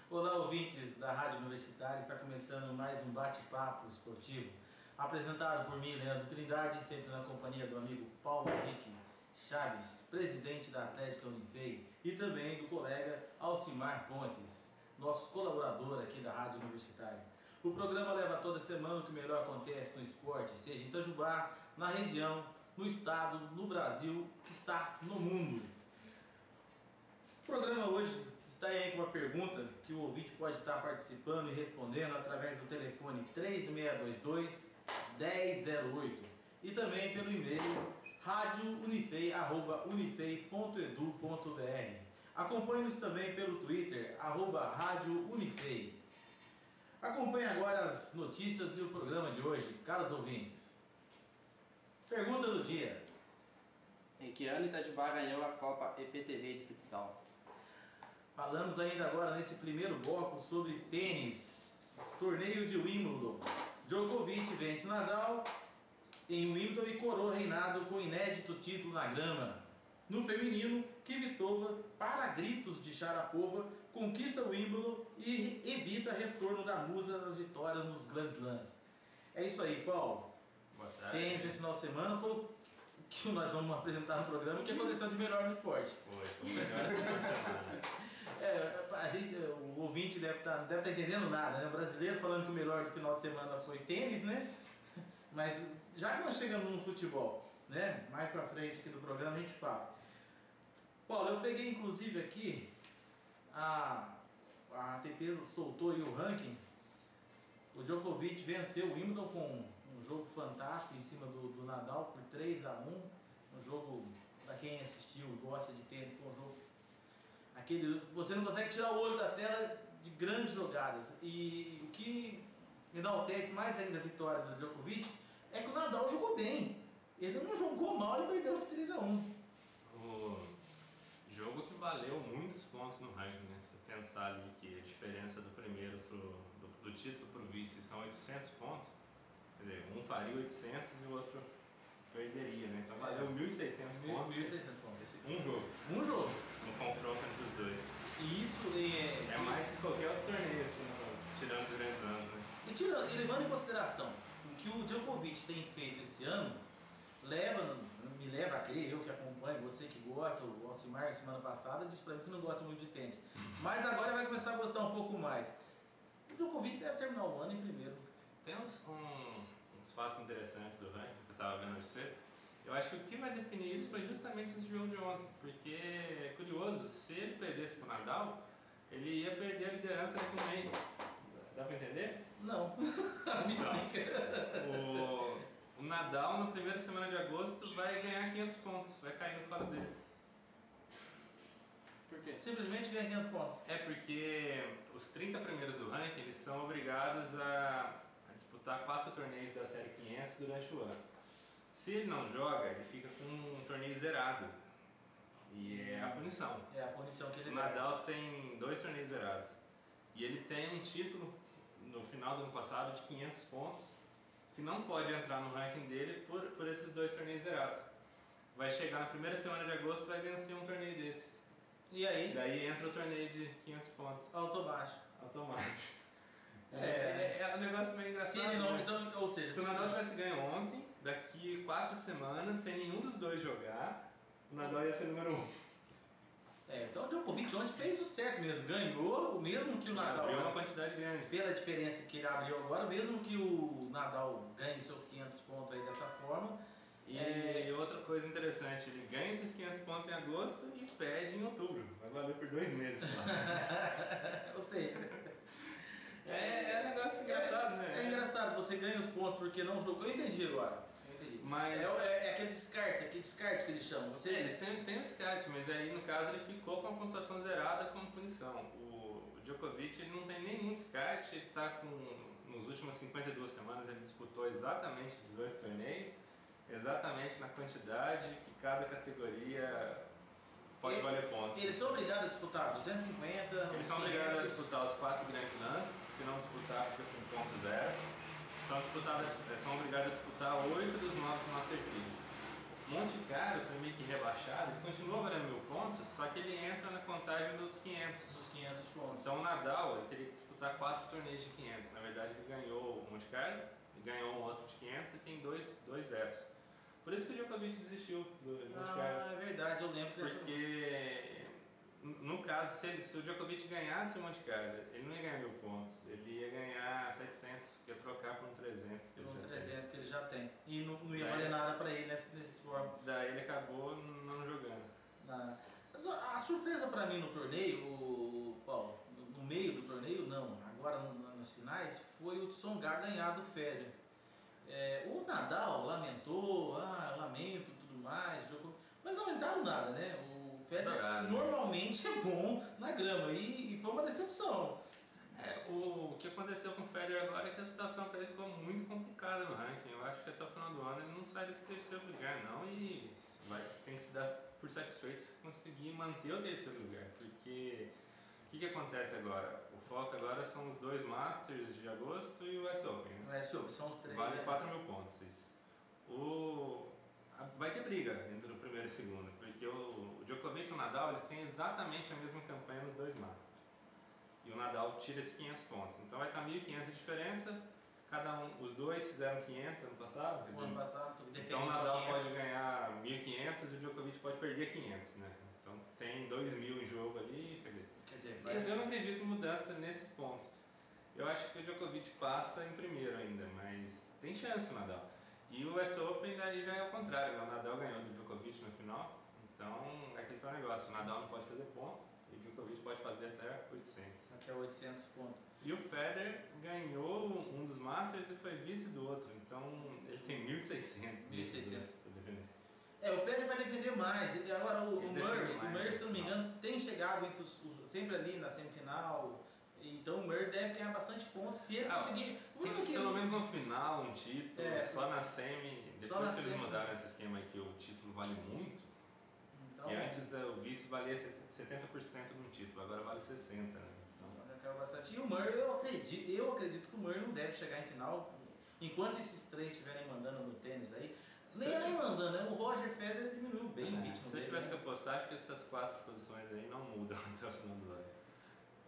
Olá, ouvintes da Rádio Universitária, está começando mais um bate-papo esportivo, apresentado por mim, Leandro Trindade, sempre na companhia do amigo Paulo Henrique Chaves, presidente da Atlética Unifei, e também do colega Alcimar Pontes, nosso colaborador aqui da Rádio Universitária. O programa leva toda semana o que melhor acontece no esporte, seja em Itajubá, na região, no estado, no Brasil, quiçá no mundo. O programa hoje está aí com uma pergunta que o ouvinte pode estar participando e respondendo através do telefone 3622-1008 e também pelo e-mail radiounifei@unifei.edu.br. Acompanhe-nos também pelo Twitter, @radiounifei. Acompanhe agora as notícias e o programa de hoje, caros ouvintes. Pergunta do dia. Em que ano Itajubá ganhou a Copa EPTV de futsal? Falamos ainda agora nesse primeiro bloco sobre tênis. Torneio de Wimbledon. Djokovic vence Nadal em Wimbledon e coroa reinado com inédito título na grama. No feminino, Kvitova, para gritos de Sharapova, conquista Wimbledon e evita retorno da musa das vitórias nos Grand Slams. É isso aí, Paulo. Boa tarde. Tênis esse final de semana foi o que nós vamos apresentar no programa, o que aconteceu de melhor no esporte. Foi o melhor esse final de semana. O ouvinte deve estar entendendo nada, né? O brasileiro falando que o melhor do final de semana foi tênis, né? Mas já que nós chegamos no futebol, né? Mais pra frente aqui do programa a gente fala. Paulo, eu peguei inclusive aqui, a ATP soltou aí o ranking. O Djokovic venceu o Wimbledon com um jogo fantástico em cima do Nadal por 3-1. Um jogo, para quem assistiu e gosta de tênis, foi um jogo você não consegue tirar o olho da tela de grandes jogadas. E o que enaltece mais ainda a vitória do Djokovic é que o Nadal jogou bem. Ele não jogou mal e perdeu de 3-1. O jogo que valeu muitos pontos no ranking, né? Se pensar ali que a diferença do primeiro do título para o vice são 800 pontos, quer dizer, um faria 800 e o outro perderia, né? Então valeu 1.600 pontos. 1.600 pontos. Um jogo. Um jogo. No confronto entre os dois. E isso é mais que qualquer outro torneio, assim, tirando os grandes anos, né? E levando em consideração o que o Djokovic tem feito esse ano, me leva a crer, eu que acompanho, você que gosta, o Alcimar semana passada disse pra mim que não gosta muito de tênis. Mas agora vai começar a gostar um pouco mais. O Djokovic deve terminar o ano em primeiro. Tem uns fatos interessantes do ranking que eu estava vendo hoje cedo. Eu acho que o que vai definir isso foi justamente esse jogo de ontem, porque é curioso, se ele perdesse para o Nadal, ele ia perder a liderança daqui a um mês. Dá para entender? Não. Me explica. O Nadal, na primeira semana de agosto, vai ganhar 500 pontos, vai cair no colo dele. Por quê? Simplesmente ganha 500 pontos. É porque os 30 primeiros do ranking, eles são obrigados a disputar 4 torneios da série 500 durante o ano. Se ele não joga, ele fica com um torneio zerado. E é a punição. É a punição que ele dá. O Nadal tem 2 torneios zerados. E ele tem um título no final do ano passado de 500 pontos, que não pode entrar no ranking dele por esses 2 torneios zerados. Vai chegar na primeira semana de agosto e vai vencer um torneio desse. E aí? Daí entra o torneio de 500 pontos. Automático. É um negócio meio engraçado. Se ele não, então, ou seja, se o Nadal tivesse ganho ontem, daqui 4 semanas, sem nenhum dos dois jogar, o Nadal ia ser número 1. Então o Djokovic ontem fez o certo mesmo, ganhou o mesmo que o Nadal. Abriu uma quantidade grande. Pela diferença que ele abriu agora, mesmo que o Nadal ganhe seus 500 pontos aí dessa forma. E outra coisa interessante, ele ganha esses 500 pontos em agosto e perde em outubro. Vai valer por 2 meses. Ou seja, é um negócio engraçado, né? É engraçado, você ganha os pontos porque não jogou. Eu entendi agora. Mas é aquele descarte que eles chamam. Eles têm o descarte, mas aí no caso ele ficou com a pontuação zerada como punição. O Djokovic ele não tem nenhum descarte, ele está nos últimas 52 semanas ele disputou exatamente 18 torneios, exatamente na quantidade que cada categoria pode valer pontos. Eles são obrigados a disputar 250? Eles são obrigados a disputar os 4 Grand Slams, se não disputar fica com ponto zero. São obrigados a disputar 8 dos 9 Master Series. Monte Carlo foi meio que rebaixado, ele continua valendo 1000 pontos, só que ele entra na contagem dos 500. Dos 500 pontos. Então o Nadal disputar 4 torneios de 500. Na verdade, ele ganhou o Monte Carlo, ganhou um outro de 500 e tem dois zeros. Por isso que o Djokovic desistiu do Monte Carlo. É verdade, eu lembro dessa. Porque, no caso, se o Djokovic ganhasse o Monte Carlo, ele não ia ganhar 1000 pontos, ele ia ganhar 700, ia trocar por um 300. Por um 300 que ele já tem. E não ia valer nada pra ele nesse forma. Daí ele acabou não jogando. Mas a surpresa pra mim no torneio, Paulo, no meio do torneio, não, agora nos finais, foi o Tsonga ganhar do Federer. O Nadal lamentou, lamento e tudo mais, mas não lamentaram nada, né? O Federer normalmente é bom na grama e foi uma decepção. O que aconteceu com o Federer agora é que a situação para ele ficou muito complicada no ranking. Eu acho que até o final do ano ele não sai desse terceiro lugar não e tem que se dar por satisfeito se conseguir manter o terceiro lugar. Porque o que acontece agora? O foco agora são os 2 Masters de agosto e o US Open. Né? O US Open são os 3. Vale 4.000 pontos isso. Vai ter briga entre o primeiro e o segundo, porque o Djokovic e o Nadal eles têm exatamente a mesma campanha nos 2 Masters. E o Nadal tira esses 500 pontos. Então vai estar 1.500 de diferença. Os dois fizeram 500 ano passado. O ano passado, então o Nadal pode ganhar 1.500 e o Djokovic pode perder 500, né? Então tem 2.000 em jogo ali. Quer dizer, eu não acredito em mudança nesse ponto. Eu acho que o Djokovic passa em primeiro ainda, mas tem chance o Nadal. E o US Open daí já é o contrário, né? O Nadal ganhou do Djokovic no final. Então é aquele tal negócio, o Nadal não pode fazer ponto e o Djokovic pode fazer até 800. Até 800 pontos. E o Federer ganhou um dos Masters e foi vice do outro, então ele tem 1.600. 1.600. O Federer vai defender mais. E agora o Murray, se não me engano, tem chegado entre sempre ali na semifinal. Então o Murray deve ganhar bastante pontos se ele conseguir. Tem pelo menos no final um título, só na semi. Depois que eles mudaram esse esquema que o título vale muito, então, que antes o vice valia 70% de um título, agora vale 60%. Né? Bastante. E o Murray, eu acredito que o Murray não deve chegar em final enquanto esses 3 estiverem mandando no tênis aí. Nem mandando, né? O Roger Federer diminuiu bem o ritmo dele. Se eu tivesse que apostar, acho que essas 4 posições aí não mudam até o final do ano.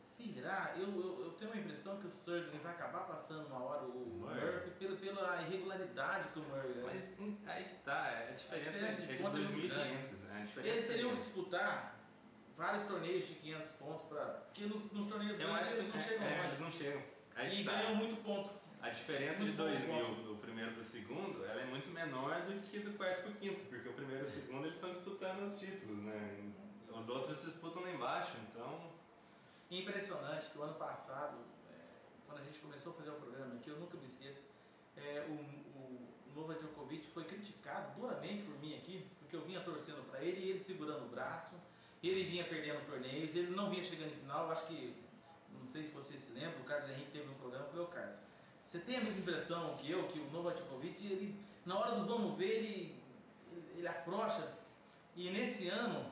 Será? Eu tenho a impressão que o Serling vai acabar passando uma hora o Murray pela irregularidade que o Murray é. Mas aí que tá, a diferença de 2.500. Eles teriam que disputar vários torneios de 500 pontos, porque nos torneios grandes eles não chegam mais. Eles não chegam. Aí e ganham muito ponto. A diferença de 2.000 do primeiro para o segundo, ela é muito menor do que do quarto para o quinto, porque o primeiro e o segundo eles estão disputando os títulos, né? Os outros disputam lá embaixo, então... Impressionante que o ano passado, quando a gente começou a fazer o programa aqui, eu nunca me esqueço, o Novak Djokovic foi criticado duramente por mim aqui, porque eu vinha torcendo para ele e ele segurando o braço. Ele vinha perdendo torneios, ele não vinha chegando em final. Acho que, não sei se você se lembra, o Carlos Henrique teve um programa. Eu falei: ô Carlos, você tem a mesma impressão que eu, que o Novak Djokovic, ele, na hora do vamos ver, ele afrouxa. E nesse ano,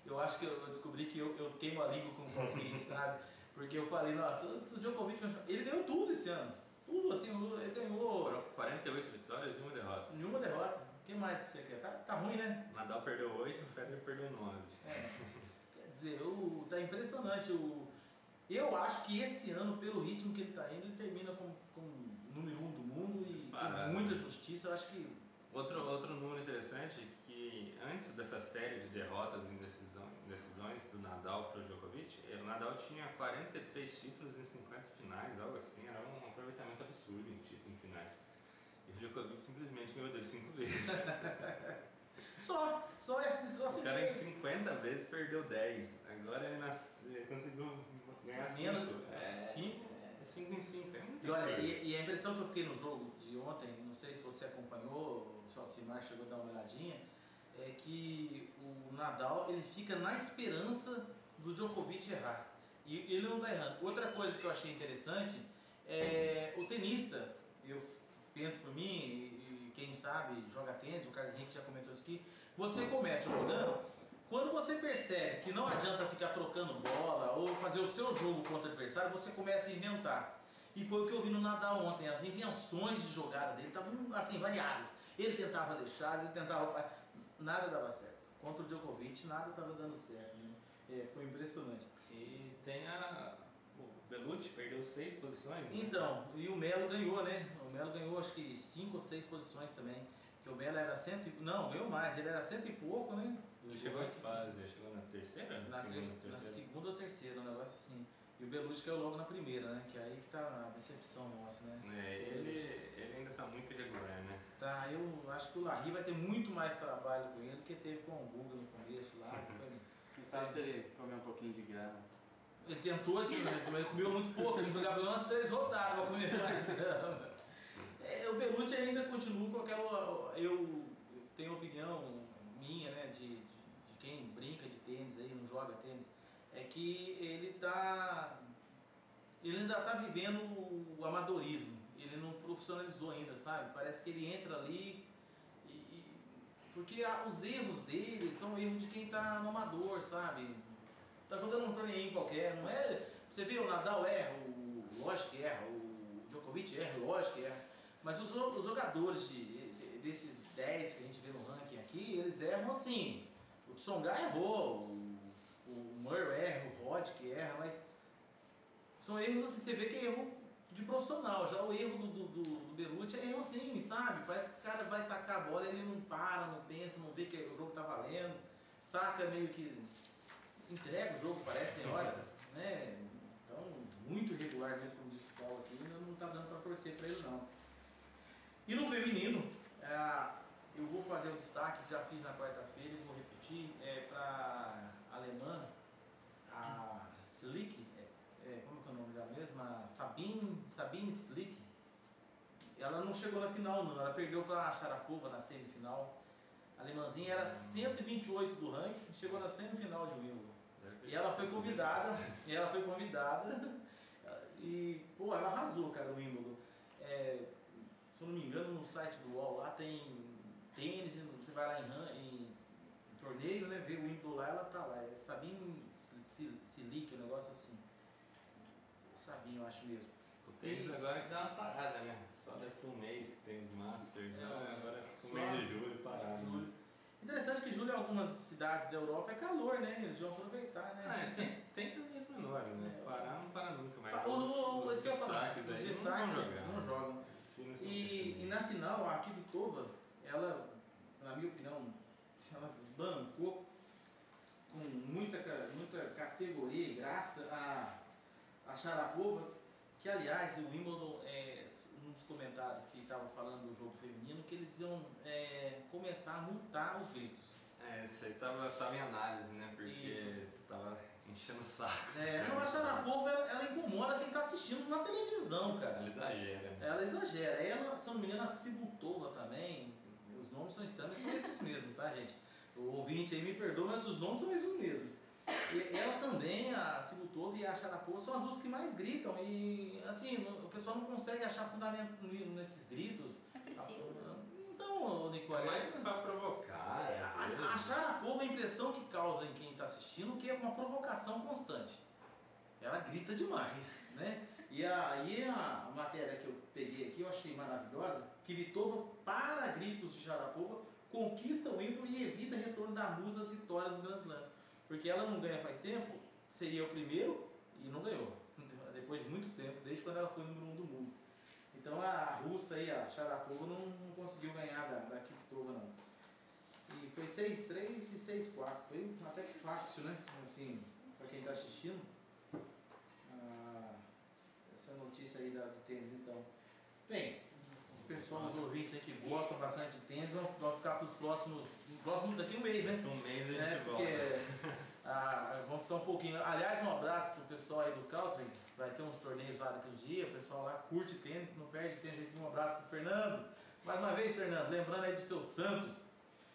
eu acho que eu descobri que eu queimo a língua com o palpite, sabe? Porque eu falei: nossa, o Djokovic, ele ganhou tudo esse ano. Tudo assim, ele ganhou. Foram 48 vitórias e 1 derrota. E 1 derrota. O que mais que você quer? Tá ruim, né? O Nadal perdeu 8, o Federer perdeu 9. Quer dizer, tá impressionante. Eu acho que esse ano, pelo ritmo que ele está indo, ele termina como número 1 do mundo e com muita justiça. Eu acho que... Outro número interessante é que antes dessa série de derrotas em decisões do Nadal para o Djokovic, o Nadal tinha 43 títulos em 50 finais, algo assim, era um aproveitamento absurdo em finais. E o Djokovic simplesmente ganhou dele 5 vezes. Só o cara em 50 vezes perdeu 10. Agora ele conseguiu ganhar 5. 5 em 5. É muito e a impressão que eu fiquei no jogo de ontem, não sei se você acompanhou, se o Alcimar chegou a dar uma olhadinha, é que o Nadal ele fica na esperança do Djokovic errar. E ele não está errando. Outra coisa que eu achei interessante é o tenista. Eu penso por mim, e quem sabe joga tênis, o Carlos Henrique já comentou isso aqui, você começa jogando, quando você percebe que não adianta ficar trocando bola ou fazer o seu jogo contra o adversário, você começa a inventar. E foi o que eu vi no Nadal ontem, as invenções de jogada dele estavam assim, variadas. Ele tentava deixar, ele tentava... Nada dava certo. Contra o Djokovic, nada estava dando certo. Né? Foi impressionante. E tem Belucci perdeu 6 posições. Né? Então, e o Melo ganhou, né? O Melo ganhou acho que 5 ou 6 posições também. Que o Melo era não, ganhou mais, ele era 100 e pouco, né? Ele chegou em que fase? Chegou na terceira? Na segunda ou terceira, um negócio assim. E o Belucci caiu logo na primeira, né? Que é aí que tá a decepção nossa, né? Ele ainda tá muito irregular, né? Tá, eu acho que o Larry vai ter muito mais trabalho com ele do que teve com o Guga no começo lá. Quem sabe se ele comer um pouquinho de grama. Ele tentou, assim, ele comeu muito pouco, ele jogava umas 3 rodadas pra comer mais grama. O Belucci ainda continua com aquela. Eu tenho opinião minha, né, de quem brinca de tênis aí, não joga tênis, é que ele ainda tá vivendo o amadorismo, ele não profissionalizou ainda, sabe? Parece que ele entra ali porque os erros dele são erros de quem tá no amador, sabe? Tá jogando um torneio qualquer, não é? Você vê, o Nadal erra, lógico que erra, o Djokovic erra, lógico que erra, mas os jogadores desses 10 que a gente vê no ranking aqui, eles erram assim. O Tsonga errou, o Murray erra, o Roddick erra, mas são erros assim que você vê que é erro de profissional. Já o erro do Belucci é erro assim, sabe? Parece que o cara vai sacar a bola, ele não para, não pensa, não vê que o jogo tá valendo, saca meio que entrega o jogo, parece, tem hora, né? Então, muito irregular mesmo, como disse o Paulo aqui, não tá dando pra torcer pra ele não. E no feminino, eu vou fazer um destaque, já fiz na quarta-feira e vou repetir, para a alemã, a Slick, como que é o nome dela mesmo? A Sabine Slick. Ela não chegou na final não, ela perdeu para a Sharapova na semifinal. A alemãzinha era 128 do ranking, chegou na semifinal de Wimbledon. E ela foi convidada, e pô, ela arrasou, cara, o Wimbledon. Se eu não me engano, no site do UOL lá tem tênis, você vai lá em torneio, né, vê o Wimbledon lá, ela tá lá. É Sabine Silic, um negócio assim. Sabine, eu acho mesmo. O tênis agora que dá uma parada, né? Só daqui um mês que tem os Masters, agora o mês de julho parado. Né? Interessante que julho em algumas cidades da Europa é calor, né? Eles vão aproveitar, né? Tem torneios menores, né? Parar não para nunca, mas os destaques aí não jogam. E na final, a Kvitova, ela, na minha opinião, ela desbancou com muita categoria e graça a Sharapova, que aliás o Wimbledon, um dos comentários que estava falando do jogo feminino, que eles iam começar a multar os gritos. Isso aí tava em análise, né? Porque tava enchendo o saco. Não, a Sharapova, ela incomoda quem está assistindo na televisão, cara. Ela exagera. Ela, se não me engano, a Cibultova também, os nomes são estranhos, são esses mesmos, tá, gente? O ouvinte aí me perdoa, mas os nomes são esses mesmos. E ela também, a Cibultova e a Sharapova, são as duas que mais gritam. E, assim, o pessoal não consegue achar fundamento nesses gritos. É preciso. Então, Nicole... Mas pra provocar. A Sharapova, a impressão que causa em quem está assistindo que é uma provocação constante. Ela grita demais, né? E aí a matéria que eu peguei aqui, eu achei maravilhosa, que Kvitova, para gritos de Sharapova, conquista o Wimbledon e evita retorno da musa às vitórias dos Grand Slams. Porque ela não ganha faz tempo, seria o primeiro e não ganhou. Depois de muito tempo, desde quando ela foi número 1 do mundo. Então a russa aí, a Sharapova, não conseguiu ganhar da Kvitova não. E foi 6-3 e 6-4. Foi até que fácil, né? Assim, para quem está assistindo. Essa notícia aí do tênis, então. Bem, o pessoal, os ouvintes aí que gostam bastante de tênis vão ficar para os próximos. Daqui um mês, né? Um mês a gente volta. Vamos ficar um pouquinho. Aliás, um abraço pro pessoal aí do Caltrim. Vai ter uns torneios lá daqui uns dias. O pessoal lá curte tênis, não perde tênis. Um abraço pro Fernando. Mais uma vez, Fernando, lembrando aí do seu Santos.